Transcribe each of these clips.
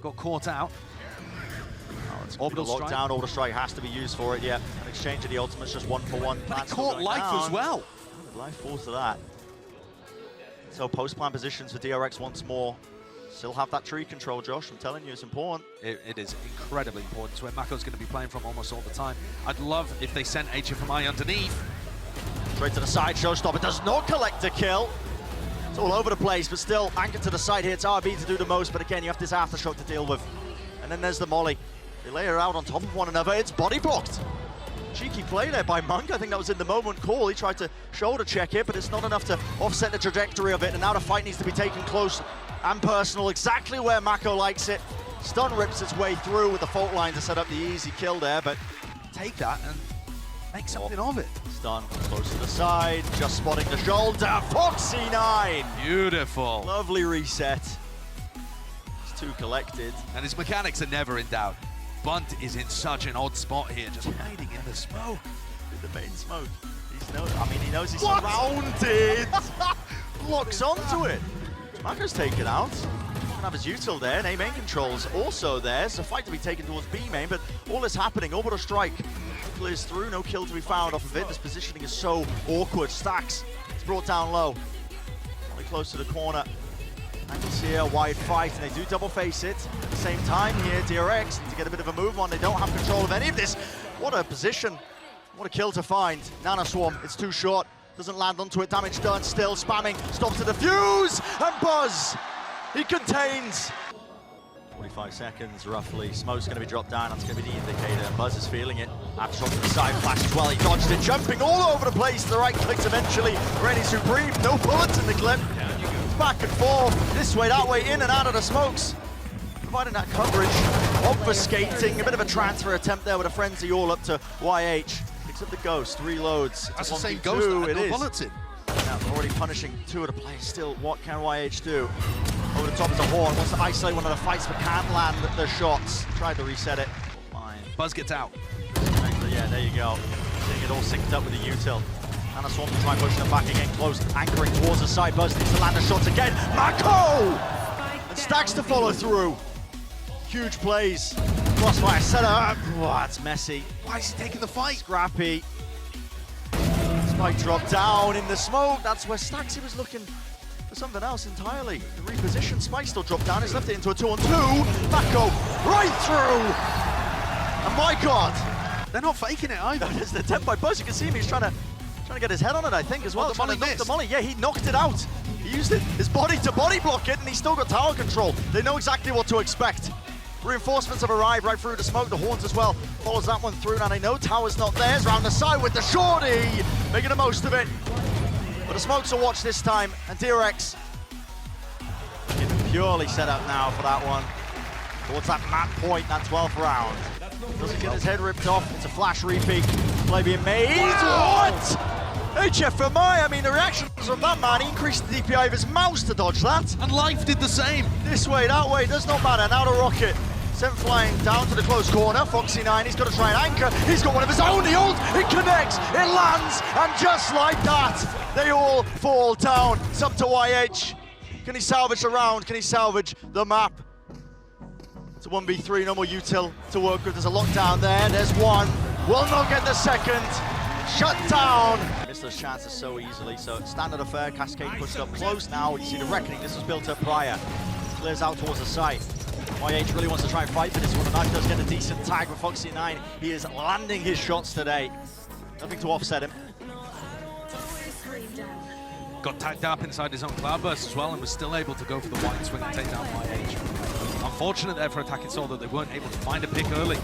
got caught out. Orbital lockdown, Orbital Strike has to be used for it, yeah. An exchange of the ultimates, just 1-for-1. But he caught Life as well. Life falls to that. So post-plan positions for DRX once more. Still have that tree control, Josh. I'm telling you, it's important. It is incredibly important. It's where Mako's going to be playing from almost all the time. I'd love if they sent HFMI underneath. Straight to the side, Showstopper does not collect a kill. It's all over the place, but still, anchored to the side here. It's RB to do the most, but again, you have this aftershock to deal with. And then there's the molly. They lay her out on top of one another. It's body blocked. Cheeky play there by Monk. I think that was in the moment call. He tried to shoulder check it, but it's not enough to offset the trajectory of it. And now the fight needs to be taken close and personal, exactly where Mako likes it. Stun rips its way through with the fault line to set up the easy kill there, but take that and make something of it. Stun close to the side, just spotting the shoulder. Foxy9! Beautiful. Lovely reset. It's too collected. And his mechanics are never in doubt. Bunt is in such an odd spot here, just hiding in the smoke. In the main smoke. He knows he's surrounded. Locks onto it. Mako's taken out. Gonna have his util there, and A main controls also there. It's a fight to be taken towards B main, but all is happening. Orbital Strike clears through, no kill to be found off of it. This positioning is so awkward. Stacks, it's brought down low. Only close to the corner. And you see a wide fight, and they do double face it. At the same time here, DRX need to get a bit of a move on. They don't have control of any of this. What a position. What a kill to find. Nano Swarm, it's too short. Doesn't land onto it, damage done, still spamming. Stops to defuse, and Buzz, he contains. 45 seconds, roughly. Smoke's gonna be dropped down, that's gonna be the indicator. And Buzz is feeling it. Aftershock to the side, flash as well. He dodged it, jumping all over the place. The right clicks eventually. Ready to breathe, no bullets in the clip. Back and forth, this way, that way, in and out of the smokes. Providing that coverage, obfuscating, a bit of a transfer attempt there with a frenzy all up to YH. Picks up the ghost, reloads. That's the same ghost that had no bullets in. Now, already punishing two of the players still. What can YH do? Over the top is a Horn, wants to isolate one of the fights but can't land the shots. Tried to reset it. Fine. Buzz gets out. Yeah, there you go. Seeing it all synced up with the util. And a Swarm to try and push them back again, close, anchoring towards the side. Buzz needs to land the shots again. Mako! And Stacks to follow through. Huge plays. Crossfire set up. Oh, that's messy. Why is he taking the fight? Scrappy. Spike dropped down in the smoke. That's where Stacks, he was looking for something else entirely. The reposition, Spike still dropped down. He's left it into a 2-on-2. Mako right through. And my God. They're not faking it either. There's the attempt by Buzz. You can see him. He's trying to get his head on it, I think, as well. Oh, Trying to knock the molly. Yeah, he knocked it out. He used his body to body block it, and he's still got tower control. They know exactly what to expect. Reinforcements have arrived right through the smoke. The Horns as well follows that one through. Now they know tower's not theirs. Round the side with the shorty, making the most of it. But the smokes will watch this time, and DRX purely set up now for that one. Towards that map point, that 12th round. Doesn't get his head ripped off. It's a flash repeat. Play being made. Wow. What? HFMI, I mean, the reactions from that man, he increased the DPI of his mouse to dodge that. And Life did the same. This way, that way, does not matter. Now the rocket. Sent flying down to the close corner. Foxy9, he's got to try and anchor. He's got one of his own. The ult, it connects, it lands, and just like that, they all fall down. It's up to YH. Can he salvage the round? Can he salvage the map? It's a 1v3, no more util to work with. There's a lockdown there. There's one. Will not get the second. Shut down. Missed those chances so easily. So standard affair. Cascade pushed up close now. You see the reckoning. This was built up prior. Clears out towards the site. YH really wants to try and fight for this one. And that does get a decent tag with Foxy9. He is landing his shots today. Nothing to offset him. Got tagged up inside his own cloudburst as well and was still able to go for the wide swing and take down YH. Unfortunate there for Attacking Soul that they weren't able to find a pick early.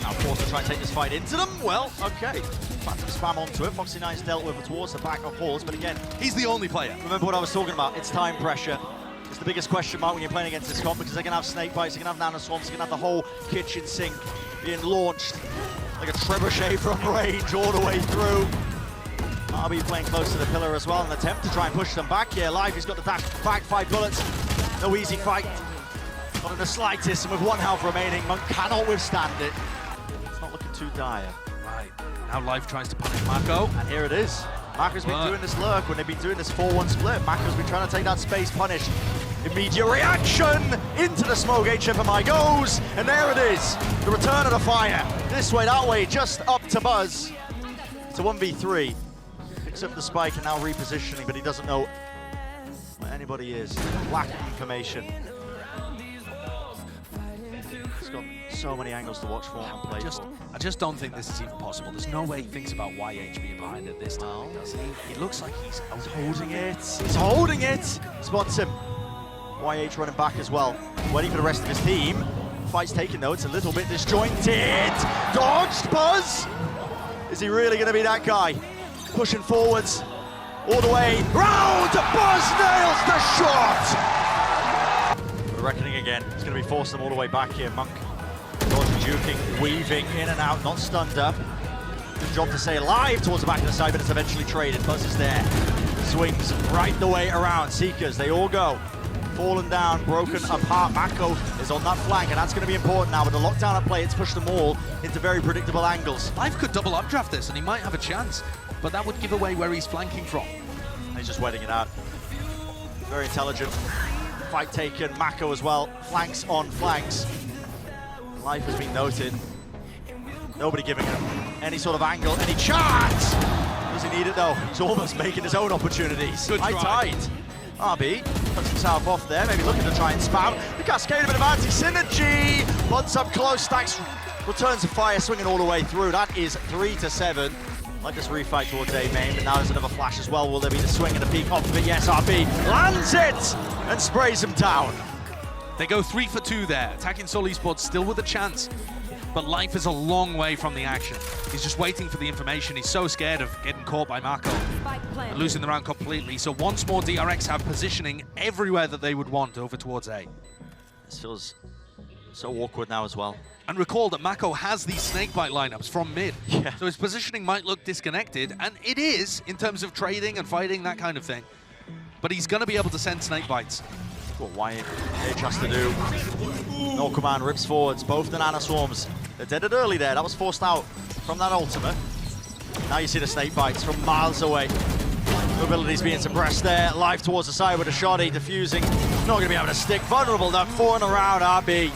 Now forced to try and take this fight into them. Well, okay. Phantom spam onto it. Foxy9's dealt with it towards the back of Halls, but again, he's the only player. Remember what I was talking about, it's time pressure. It's the biggest question mark when you're playing against this comp because they're going to have snake bites, they're going to have nano swarms, they're going to have the whole kitchen sink being launched like a trebuchet from range all the way through. RB playing close to the pillar as well, an attempt to try and push them back. Yeah, Live, he's got the dash back, 5 bullets. No easy fight. Not in the slightest, and with 1 health remaining, Monk cannot withstand it. It's not looking too dire. Right, now Life tries to punish Mako. And here it is. Mako's been doing this lurk when they've been doing this 4-1 split. Mako's been trying to take that space, punish. Immediate reaction into the smoke. HFMI goes, and there it is. The return of the fire. This way, that way, just up to Buzz. It's a 1v3. Picks up the spike and now repositioning, but he doesn't know where anybody is. Lack of information. He's got so many angles to watch for and play for. I just don't think this is even possible. There's no way he thinks about YH being behind it this time, does he? It looks like he's holding it. He's holding it. Spots him. YH running back as well. Waiting for the rest of his team. Fight's taken though. It's a little bit disjointed. Dodged Buzz. Is he really going to be that guy? Pushing forwards. All the way round. Buzz nails the shot. The reckoning again. It's going to be forcing them all the way back here. Monk. Dodging, juking, weaving in and out. Not stunned up. Good job to stay alive towards the back of the side, but it's eventually traded. Buzz is there. Swings right the way around. Seekers, they all go. Fallen down, broken apart. Mako is on that flank, and that's going to be important now. With the lockdown at play, it's pushed them all into very predictable angles. Life could double updraft this, and he might have a chance, but that would give away where he's flanking from. And he's just waiting it out. Very intelligent. Fight taken. Mako as well. Flanks on flanks. Life has been noted. Nobody giving him any sort of angle, any chance. Does he need it though? He's almost making his own opportunities. Good high try. tide. RB puts himself off there, maybe looking to try and spam. The cascade of an anti-synergy. Buds up close, stacks, returns to fire, swinging all the way through. That is 3-7. Like this refight towards A main, but now there's another flash as well. Will there be the swing and the peek off of it? Yes, RB lands it and sprays him down. They go 3 for 2 there. Attacking Seoul Esports still with a chance, but Life is a long way from the action. He's just waiting for the information. He's so scared of getting caught by Mako and losing the round completely. So once more, DRX have positioning everywhere that they would want over towards A. This feels so awkward now as well. And recall that Mako has these snakebite lineups from mid. Yeah. So his positioning might look disconnected, and it is in terms of trading and fighting, that kind of thing. But he's going to be able to send snakebites. What YH has to do. No command, rips forwards, both the Nana Swarms. They did it early there, that was forced out from that ultimate. Now you see the snake bites from miles away. Mobility's being suppressed there. Life towards the side with a shoddy, diffusing. Not going to be able to stick. Vulnerable now, 4 in a round, RB.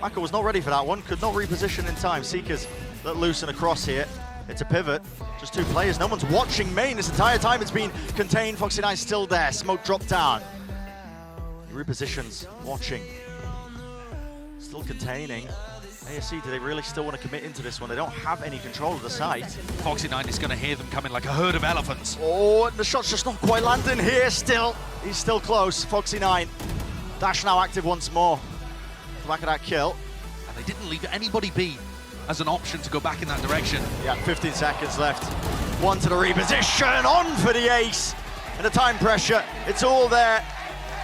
Mako was not ready for that one, could not reposition in time. Seekers let loose and across here. It's a pivot, just 2 players. No one's watching main this entire time. It's been contained. Foxy9 still there, smoke dropped down. Repositions, watching. Still containing. ASC, do they really still want to commit into this one? They don't have any control of the site. Foxy9 is going to hear them coming like a herd of elephants. Oh, the shot's just not quite landing here still. He's still close, Foxy9. Dash now active once more. Back of that kill. And they didn't leave anybody be as an option to go back in that direction. Yeah, 15 seconds left. One to the reposition, on for the ace. And the time pressure, it's all there.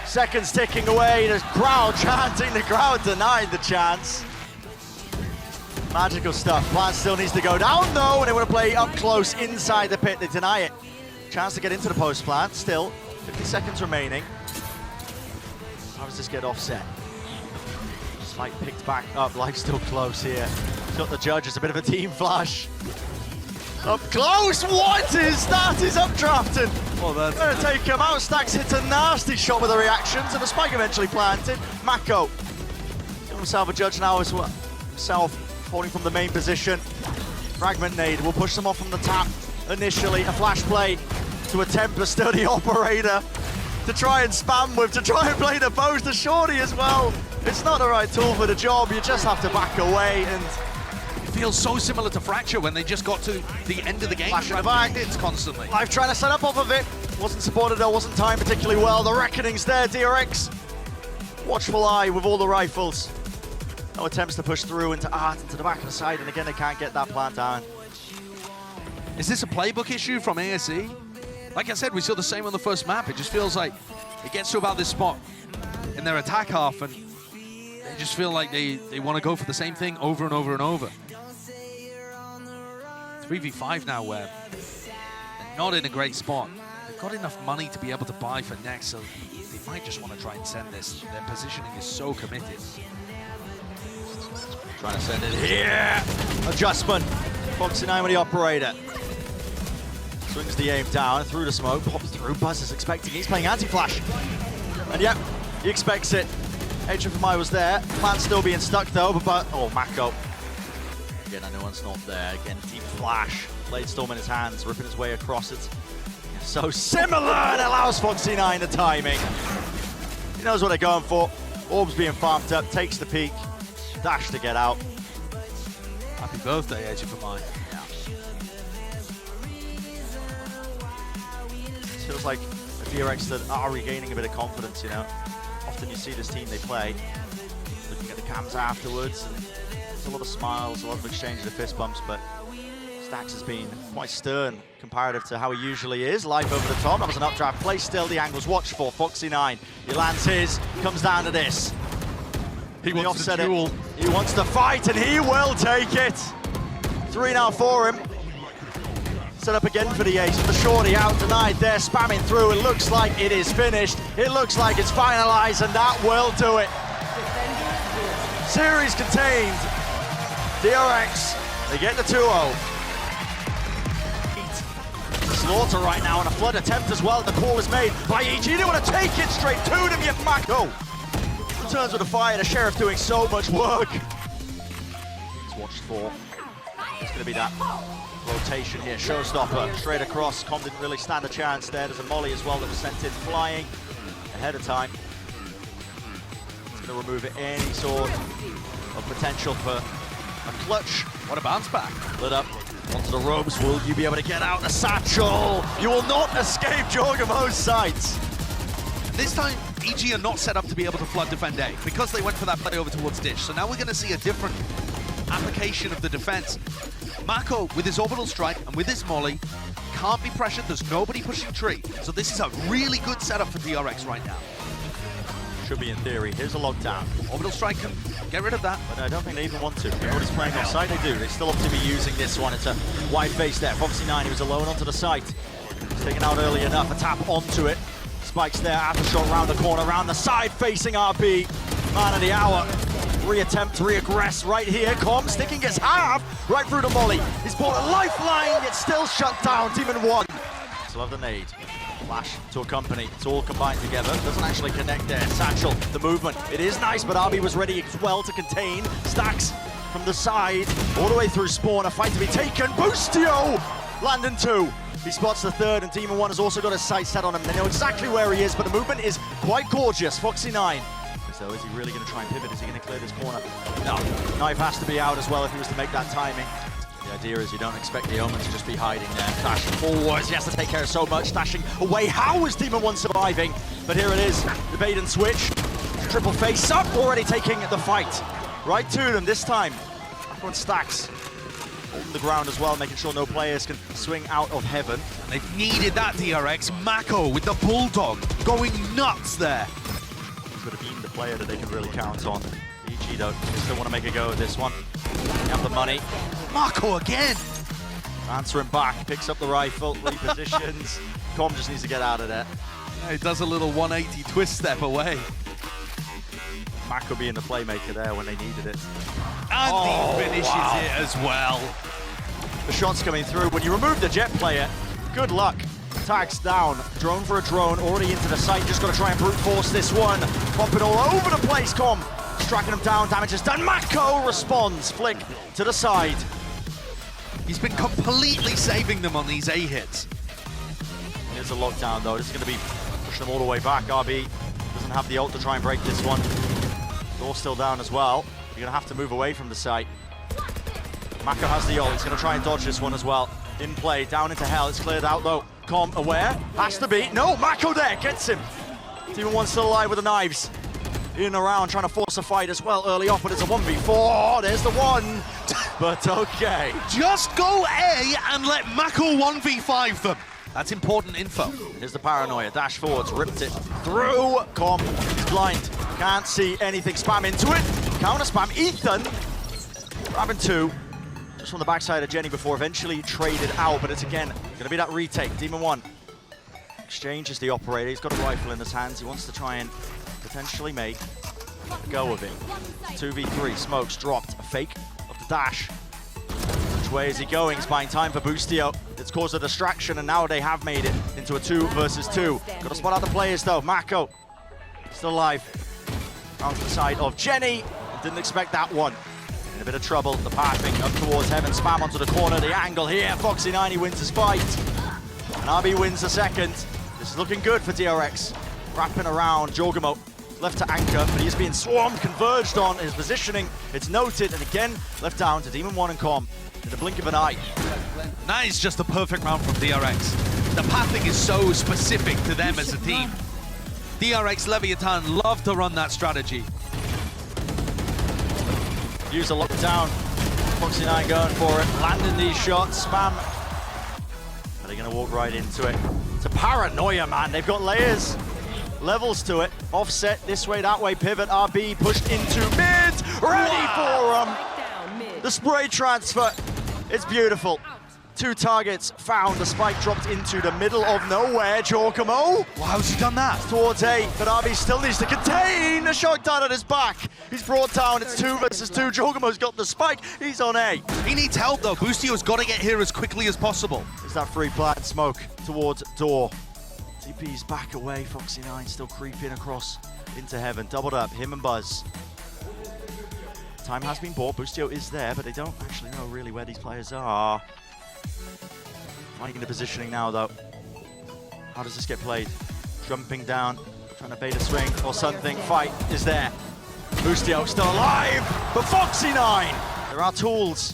Seconds ticking away, the crowd chanting, the crowd denied the chance. Magical stuff. Plant still needs to go down though, and they want to play up close inside the pit. They deny it. Chance to get into the post plant, still 50 seconds remaining. How does this get offset? Slight picked back up, Life still close here. Got the judge, it's a bit of a team flash. Up close, what is that? He's updrafting. Well, that's gonna take him out. Stacks hits a nasty shot with the reactions, and the spike eventually planted. Mako giving himself a judge now as well. Himself falling from the main position. Fragment nade will push them off from the tap. Initially, a flash play to attempt a sturdy operator to try and spam with, to try and play the post, the shorty as well. It's not the right tool for the job. You just have to back away, and it feels so similar to Fracture when they just got to the end of the game. Flash in the back. It's constantly. Life trying to set up off of it. Wasn't supported though, wasn't timed particularly well. The reckoning's there, DRX. Watchful eye with all the rifles. No attempts to push through into Art, into the back of the side, and again they can't get that plant down. Is this a playbook issue from ASE? Like I said, we saw the same on the first map. It just feels like it gets to about this spot in their attack half, and they just feel like they want to go for the same thing over and over and over. 3v5 now where they're not in a great spot. They've got enough money to be able to buy for next, so they might just want to try and send this. Their positioning is so committed. Trying to send it here. Adjustment. Foxy9 with the operator. Swings the aim down, through the smoke, pops through. Buzz is expecting, he's playing anti-flash. And yep, he expects it. HFMI was there, plan's still being stuck though, but oh, Mako. Again, I know one's not there. Again, deep flash. Blade Storm in his hands, ripping his way across it. So similar, and allows Foxy9 the timing. He knows what they're going for. Orb's being farmed up, takes the peak. Dash to get out. Happy birthday, HFMI. Yeah. It feels like a DRX that are regaining a bit of confidence, you know. Often you see this team they play, looking at the cams afterwards, and there's a lot of smiles, a lot of exchange of fist bumps, but Stax has been quite stern comparative to how he usually is. Life over the top, that was an updraft play still, the angle's watched for. Foxy9, he lands his, comes down to this. He wants the duel. He wants to fight, and he will take it. 3 now for him. Set up again for the ace, with the shorty out denied there, spamming through. It looks like it is finished. It looks like it's finalized, and that will do it. Series contained. DRX, they get the 2-0. Slaughter right now on a flood attempt as well. The call is made by EG. They want to take it straight to them, yet Mako returns with a fire. The Sheriff doing so much work. It's watched for. It's going to be that rotation here. Showstopper straight across. Com didn't really stand a chance there. There's a molly as well that was sent in flying ahead of time. It's going to remove any sort of potential for a clutch. What a bounce back. Lit up onto the ropes. Will you be able to get out the satchel? You will not escape Jorgamo's sights. This time, EG are not set up to be able to flood defend A because they went for that play over towards Dish. So now we're going to see a different application of the defense. Mako, with his orbital strike and with his molly, can't be pressured. There's nobody pushing tree. So this is a really good setup for DRX right now. Should be in theory. Here's a lockdown. Orbital strike can get rid of that. But I don't think they even want to. Everybody's playing offside, they do. They still have to be using this one. It's a wide face there. Foxy9, he was alone onto the site. He's taken out early enough. A tap onto it. Spikes there, aftershot round the corner, round the side, facing RB. Man of the hour. Reattempt, reaggress right here. Com sticking his half right through the molly. He's bought a lifeline, it's still shut down. Demon 1. Still have the nade. Flash to accompany. It's all combined together. Doesn't actually connect there. Satchel, the movement. It is nice, but RB was ready as well to contain. Stax from the side, all the way through spawn. A fight to be taken. Boostio! Landon 2. He spots the third, and Demon 1 has also got his sight set on him. They know exactly where he is, but the movement is quite gorgeous. Foxy9. So is he really going to try and pivot? Is he going to clear this corner? No. Knife has to be out as well if he was to make that timing. The idea is you don't expect the Omen to just be hiding there. Dashing forwards, he has to take care of so much. Dashing away, how is Demon 1 surviving? But here it is, the bait and switch. Triple face up, already taking the fight. Right to them this time. Everyone stacks. Holding the ground as well, making sure no players can swing out of heaven. And they've needed that, DRX. Mako with the Bulldog going nuts there. He's got to be the player that they can really count on. EG though, still want to make a go at this one. They have the money. Mako again. Answering back, picks up the rifle, repositions. Com just needs to get out of there. Yeah, he does a little 180 twist step away. Mako being the playmaker there when they needed it. And he finishes it as well. The shot's coming through. When you remove the jet player, good luck. Tags down, drone for a drone, already into the site. Just got to try and brute force this one. Popping all over the place, Com. Striking him down, damage is done. Mako responds, flick to the side. He's been completely saving them on these A hits. Here's a lockdown though. This is going to be pushing them all the way back. RB doesn't have the ult to try and break this one. Door still down as well. You're going to have to move away from the site. Mako has the ult. He's going to try and dodge this one as well. In play, down into hell. It's cleared out though. Com aware. Has to be. No, Mako there. Gets him. Demon 1 still alive with the knives. In and around, trying to force a fight as well early off, but it's a 1v4. There's the one. But okay. Just go A and let Mako 1v5 them. That's important info. Here's the paranoia. Dash forwards, ripped it through. Com is blind. Can't see anything. Spam into it. Counter spam. Ethan grabbing 2. Just from the backside of Jenny before eventually traded out, but it's again going to be that retake. Demon 1 exchanges the operator. He's got a rifle in his hands. He wants to try and potentially make a go of it. 2v3. Smokes dropped. A fake of the dash. Which way is he going? He's buying time for Boostio. It's caused a distraction, and now they have made it into a 2 versus 2. Got to spot out the players though. Mako still alive. Round to the side of Jenny. Didn't expect that one. In a bit of trouble. The pathing up towards Heaven. Spam onto the corner. The angle here. Foxy9 wins his fight. And RB wins the second. This is looking good for DRX. Wrapping around. Jorgamo left to anchor, but he's being swarmed, converged on his positioning. It's noted, and again, left down to Demon 1 and Com in the blink of an eye. That is just the perfect round from DRX. The pathing is so specific to them as a team. DRX Leviathan love to run that strategy. Use a lockdown. Foxy9 going for it, landing these shots. Spam. Are they going to walk right into it? It's a paranoia, man. They've got layers. Levels to it. Offset this way, that way. Pivot. RB pushed into mid. Ready for him. The spray transfer. It's beautiful. 2 targets found. The spike dropped into the middle of nowhere. Jorgamo. Wow, how's he done that? Towards A, but RB still needs to contain. A shot done at his back. He's brought down. It's 2 versus 2. Jorgamo's got the spike. He's on A. He needs help though. Boostio's got to get here as quickly as possible. There's that free plant smoke towards door. TP's back away. Foxy9 still creeping across into Heaven. Doubled up, him and Buzz. Time has been bought. Boostio is there, but they don't actually know really where these players are. Finding the positioning now, though. How does this get played? Jumping down, trying to bait a swing or something. Fight is there. Boostio still alive, but Foxy9! There are tools.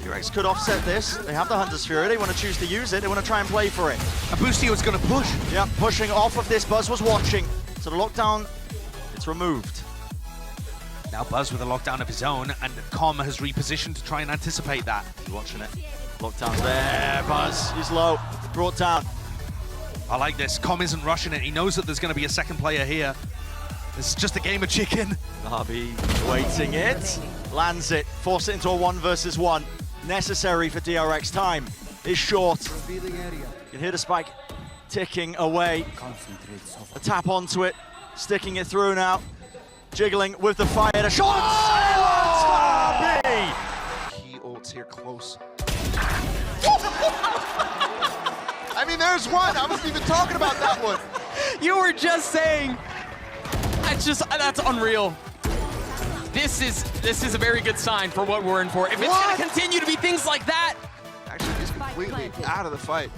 DRX could offset this. They have the Hunter's Fury. They want to choose to use it. They want to try and play for it. And Boostio's going to push. Yep, pushing off of this. Buzz was watching. So the lockdown, it's removed. Now Buzz with a lockdown of his own, and Com has repositioned to try and anticipate that. He's watching it. Lockdown's there. Buzz, he's low. Brought down. I like this. Com isn't rushing it. He knows that there's going to be a second player here. This is just a game of chicken. RB waiting it. Lands it. Force it into a 1 versus 1. Necessary for DRX. Time is short. You can hear the spike ticking away. A tap onto it. Sticking it through now. Jiggling with the fire. The shot! Silence for RB! Key ults here close. I mean, there's one. I wasn't even talking about that one. You were just saying. That's unreal. This is a very good sign for what we're in for. If it's going to continue to be things like that. Actually, he's completely out of the fight.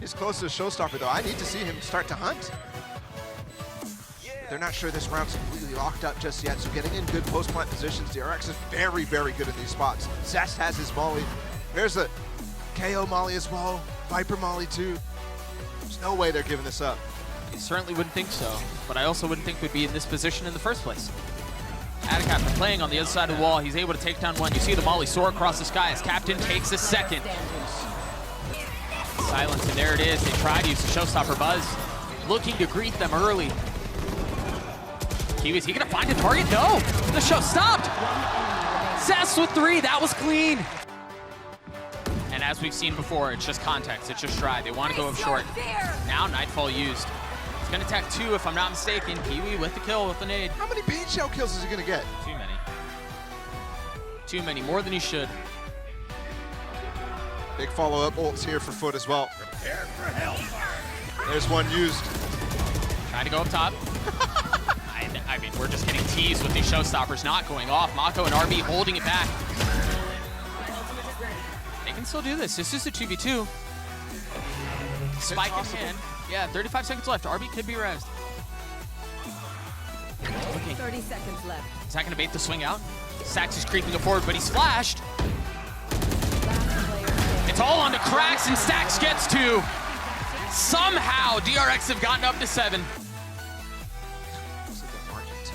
He's close to a showstopper, though. I need to see him start to hunt. They're not sure this round's completely locked up just yet, so getting in good post-plant positions. DRX is very, very good in these spots. Zest has his molly. There's a KO molly as well. Viper molly too. There's no way they're giving this up. You certainly wouldn't think so, but I also wouldn't think we'd be in this position in the first place. Adicap playing on the other side of the wall. He's able to take down one. You see the molly soar across the sky as Captain takes a second. Silence, and there it is. They tried to use the showstopper. Buzz looking to greet them early. Kiwi, is he gonna find a target? No, the show stopped. Zest with 3, that was clean. And as we've seen before, it's just context, it's just stride. They want to go up short. Now Nightfall used. He's gonna attack 2 if I'm not mistaken. Kiwi with the kill with the nade. How many paint shell kills is he gonna get? Too many. Too many, more than he should. Big follow-up ults here for Foot as well. There's one used. Trying to go up top. I mean, we're just getting teased with these showstoppers not going off. Mako and RB holding it back. They can still do this. This is a 2v2. Spike in hand. Yeah, 35 seconds left. RB could be rezzed. Okay. 30 seconds left. Is that going to bait the swing out? Sax is creeping forward, but he's flashed. It's all on to Cracks, and Stax gets 2. Somehow, DRX have gotten up to 7.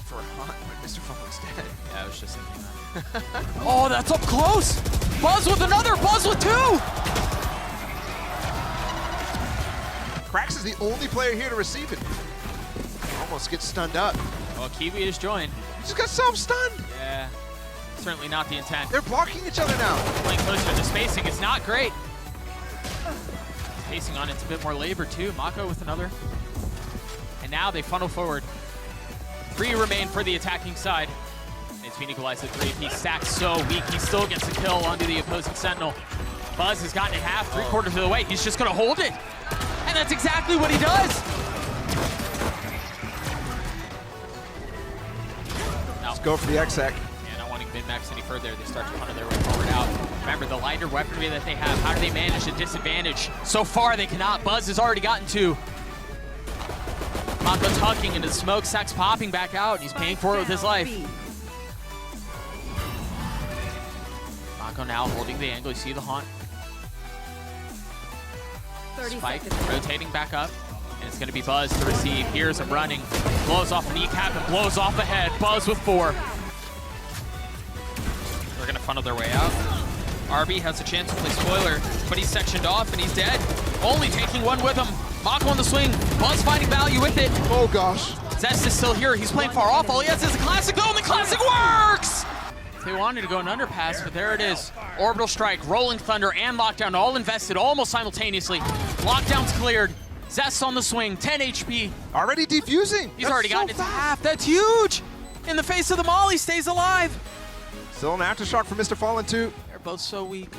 For a hunt, but Mr. Fumble's dead. Yeah, I was just thinking that. Oh, that's up close! Buzz with another! Buzz with 2! Krax is the only player here to receive it. Almost gets stunned up. Well, Kiwi has joined. He just got self-stunned. Yeah, certainly not the intent. They're blocking each other now. Playing closer, the spacing is not great. Spacing on it's a bit more labor too. Mako with another. And now they funnel forward. 3 remain for the attacking side. It's been equalized at 3. He stacks so weak, he still gets a kill onto the opposing Sentinel. Buzz has gotten it half, 3/4 of the way. He's just gonna hold it. And that's exactly what he does. Let's go for the exec. Yeah, not wanting min-max any further, they start to funnel their way forward out. Remember, the lighter weaponry that they have, how do they manage the disadvantage? So far, they cannot. Buzz has already gotten 2. Mako tucking into the smoke, Sax popping back out, and he's paying for it with his life. Mako now holding the angle, you see the haunt. Spike rotating back up, and it's gonna be Buzz to receive. Here's him running, blows off the kneecap and blows off the head. Buzz with 4. They're gonna funnel their way out. RB has a chance to play spoiler, but he's sectioned off and he's dead. Only taking 1 with him. Mako on the swing, Buzz finding value with it. Oh gosh. Zest is still here, he's playing far off. All he has is a classic though, and the classic works! They wanted to go an underpass, but there it is. Orbital Strike, Rolling Thunder, and Lockdown all invested almost simultaneously. Lockdown's cleared. Zest on the swing, 10 HP. Already defusing. He's already gotten it to half. That's huge! In the face of the Molly, stays alive. Still an aftershock for Mr. Fallen too. They're both so weak.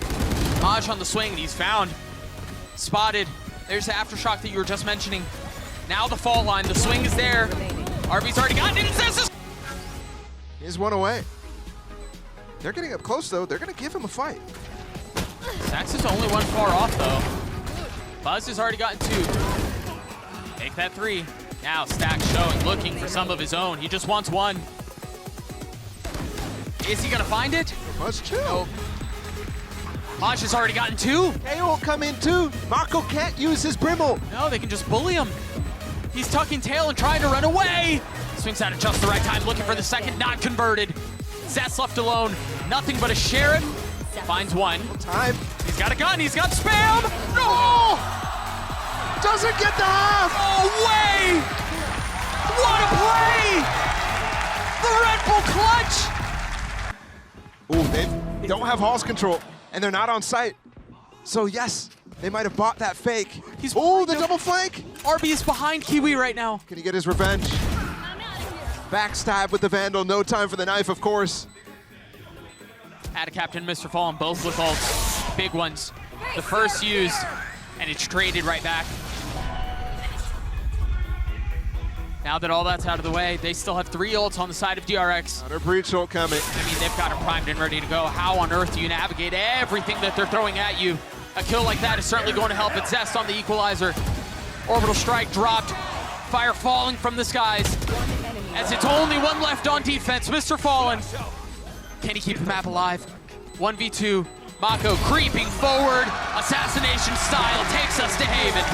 Maj on the swing, and he's found. Spotted. There's the aftershock that you were just mentioning. Now the fault line, the swing is there. RB's already gotten it, and Zest is... He's 1 away. They're getting up close though. They're gonna give him a fight. Sax is only 1 far off though. Buzz has already gotten 2. Take that 3. Now Stack showing, looking for some of his own. He just wants 1. Is he gonna find it? Must chill. Nope. Maj has already gotten 2. KO will come in too. Mako can't use his Brimble. No, they can just bully him. He's tucking tail and trying to run away. Swings out at just the right time, looking for the second, not converted. Zest left alone, nothing but a Sharon. Finds 1. Time. He's got a gun, he's got spam! No! Doesn't get the half. No way! What a play! The Red Bull clutch! Ooh, they don't have Hall's control, and they're not on site. So yes, they might have bought that fake. He's oh, behind the him. double flank. RB is behind Kiwi right now. Can he get his revenge? Backstab with the Vandal, no time for the knife, of course. Had a Captain Mr. Fallen, both with ults. Big ones. The first used, and it's traded right back. Now that all that's out of the way, they still have 3 ults on the side of DRX. Counter breach ult coming. I mean, they've got him primed and ready to go. How on earth do you navigate everything that they're throwing at you? A kill like that is certainly going to help. It's Zest on the equalizer. Orbital Strike dropped. Fire falling from the skies. As it's only 1 left on defense, Mr. Fallen. Can he keep the map alive? 1v2. Mako creeping forward. Assassination style takes us to Haven.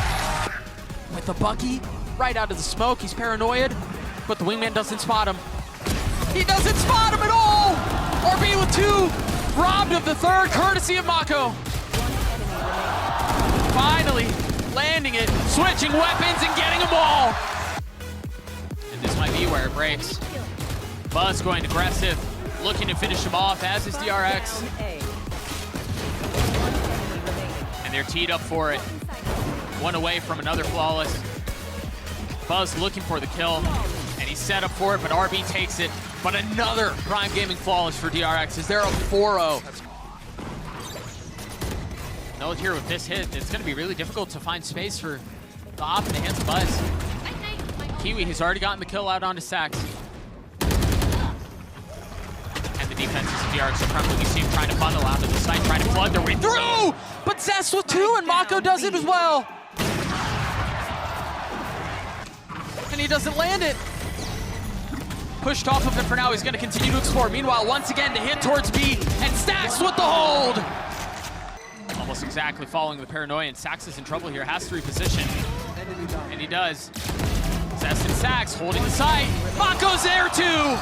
With the Bucky right out of the smoke. He's paranoid, but the wingman doesn't spot him. He doesn't spot him at all! RB with 2. Robbed of the 3rd, courtesy of Mako. Finally landing it, switching weapons and getting them all. And this might be where it breaks. Buzz going aggressive, looking to finish him off, as is DRX. And they're teed up for it. 1 away from another flawless. Buzz looking for the kill, and he's set up for it, but RB takes it. But another Prime Gaming flawless for DRX. Is there a 4-0? No, here with this hit, it's going to be really difficult to find space for the op in the hands of Buzz. Kiwi has already gotten the kill out onto Sax. And the defenses of DRX are crumbling. You see him trying to funnel out of the site, trying to flood their way through! But Zest with 2, and Mako does it as well. And he doesn't land it. Pushed off of it for now, he's going to continue to explore. Meanwhile, once again, the hit towards B, and Sax with the hold! Almost exactly following the paranoia, and Sax is in trouble here, has to reposition. And he does. Zest and Sax holding the site. Mako's there too!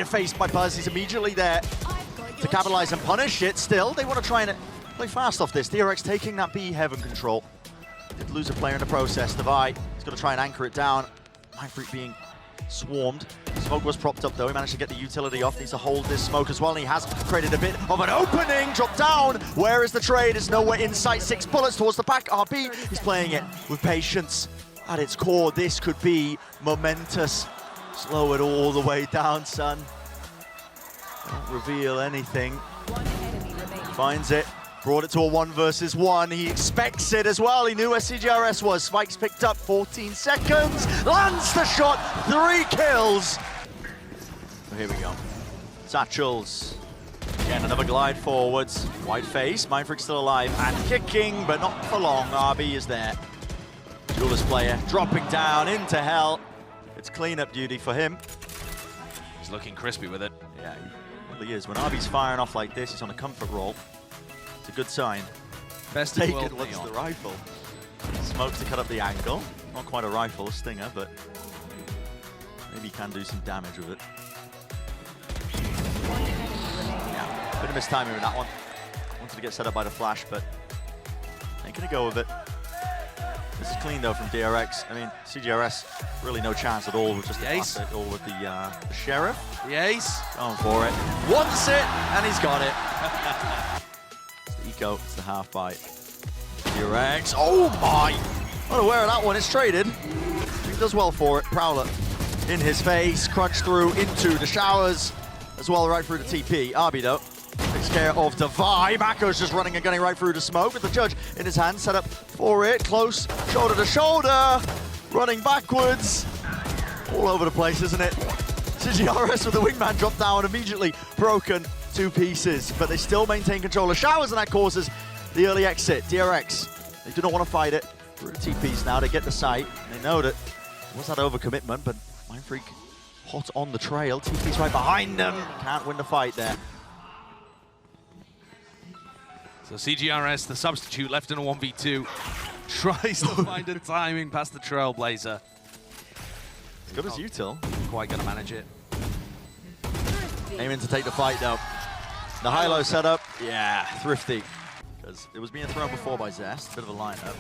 into face by Buzz. He's immediately there to capitalize and punish it. Still, they want to try and play fast off this. DRX taking that B heaven control. Did lose a player in the process. Devi, he's going to try and anchor it down. Mindfreak being swarmed. Smoke was propped up though. He managed to get the utility off. Needs to hold this smoke as well. And he has created a bit of an opening. Drop down. Where is the trade? It's nowhere in sight. 6 bullets towards the back. RB, he's playing it with patience. At its core, this could be momentous. Slow it all the way down, son. Don't reveal anything. Finds it. Brought it to a 1 versus 1. He expects it as well. He knew where CGRS was. Spikes picked up 14 seconds. Lands the shot. 3 kills. So here we go. Satchels. Again, another glide forwards. White face. Mindfreak still alive and kicking, but not for long. RB is there. Duelist player dropping down into hell. It's cleanup duty for him. He's looking crispy with it. Yeah, he really is. When RB's firing off like this, he's on a comfort roll. It's a good sign. Best in the Taken world, wants the Leon. rifle. Smoke to cut up the angle. Not quite a rifle, a stinger, but maybe he can do some damage with it. Yeah, bit of mistiming with that one. Wanted to get set up by the flash, but ain't gonna go with it. This is clean though from DRX. I mean, CGRS, really no chance at all with just the Ace. asset or with the Sheriff. The ace. Going for it. Wants it, and he's got it. It's the eco, it's the half bite. DRX, oh my! Not aware of that one, it's traded. He does well for it. Prowler in his face, crunch through into the showers, as well right through the TP. RB though, takes care of Devi. Mako's just running and gunning right through the smoke with the judge in his hand, set up for it, close, shoulder to shoulder, running backwards. All over the place, isn't it? CGRS with the wingman drop down, immediately broken 2 pieces, but they still maintain control of showers, and that causes the early exit. DRX, they do not want to fight it. Through TPs now, they get the sight. They know that it was that overcommitment, but Mindfreak hot on the trail. TP's right behind them. Can't win the fight there. So CGRS, the substitute, left in a 1v2, tries to find a timing past the Trailblazer. As good as util. Quite gonna manage it. Aiming to take the fight though. The high-low setup, yeah, thrifty. Because it was being thrown before by Zest, bit of a lineup.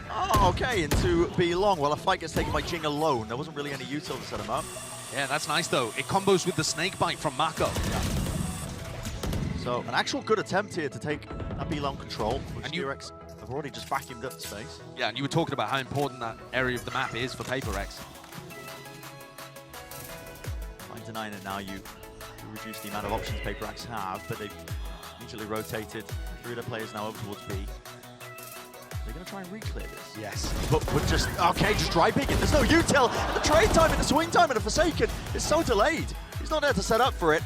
Oh, okay, into B long. Well, a fight gets taken by Jing alone. There wasn't really any util to set him up. Yeah, that's nice though. It combos with the snake bite from Mako. Yeah. So an actual good attempt here to take that B long control, which DRX have already just vacuumed up the space. Yeah, and you were talking about how important that area of the map is for PaperX. Not denying it now, you reduce the amount of options PaperX have, but they've immediately rotated 3 of their players now over towards B. They're going to try and re-clear this. Yes. But just, okay, just dry picking. There's no util. And the trade time and the swing time and the Forsaken is so delayed. He's not there to set up for it.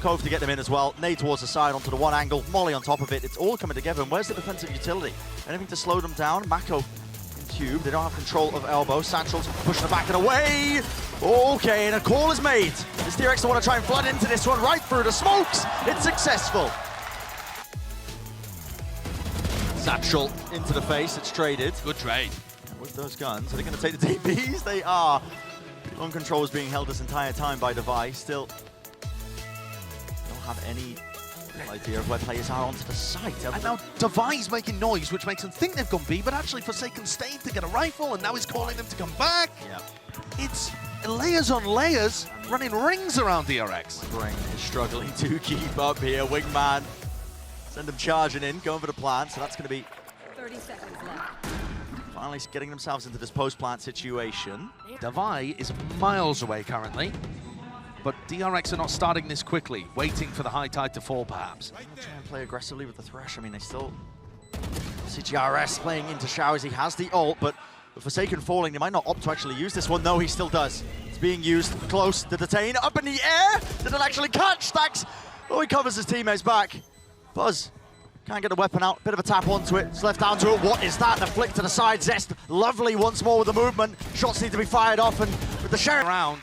Cove to get them in as well. Nade towards the side onto the one angle. Molly on top of it. It's all coming together. And where's the defensive utility? Anything to slow them down? Mako in cube. They don't have control of elbow. Satchel's pushing the back and away. Okay, and a call is made. Is DRX want to try and flood into this one right through the smokes? It's successful. Satchel into the face. It's traded. Good trade. And with those guns, are they going to take the TPs? They are. On control is being held this entire time by Devi. Still have any idea of where players are onto the site. And now Devi's making noise, which makes them think they've gone B, but actually Forsaken stayed to get a rifle, and now he's calling them to come back. Yeah. It's layers on layers, running rings around DRX. Brain is struggling to keep up here. Wingman, send them charging in, going for the plant, so that's going to be 30 seconds left. finally getting themselves into this post-plant situation. Devi is miles away currently, but DRX are not starting this quickly, waiting for the high tide to fall, perhaps. Try and play aggressively with the Thresh. I mean, they still... CGRS playing into showers. He has the ult, but with Forsaken falling, they might not opt to actually use this one. No, he still does. It's being used close to detain. Up in the air! Did it actually catch? Stacks! Oh, he covers his teammates back. Buzz can't get the weapon out. Bit of a tap onto it. It's left down to it. What is that? The flick to the side. Zest, lovely once more with the movement. Shots need to be fired off, and with the Sheriff Around.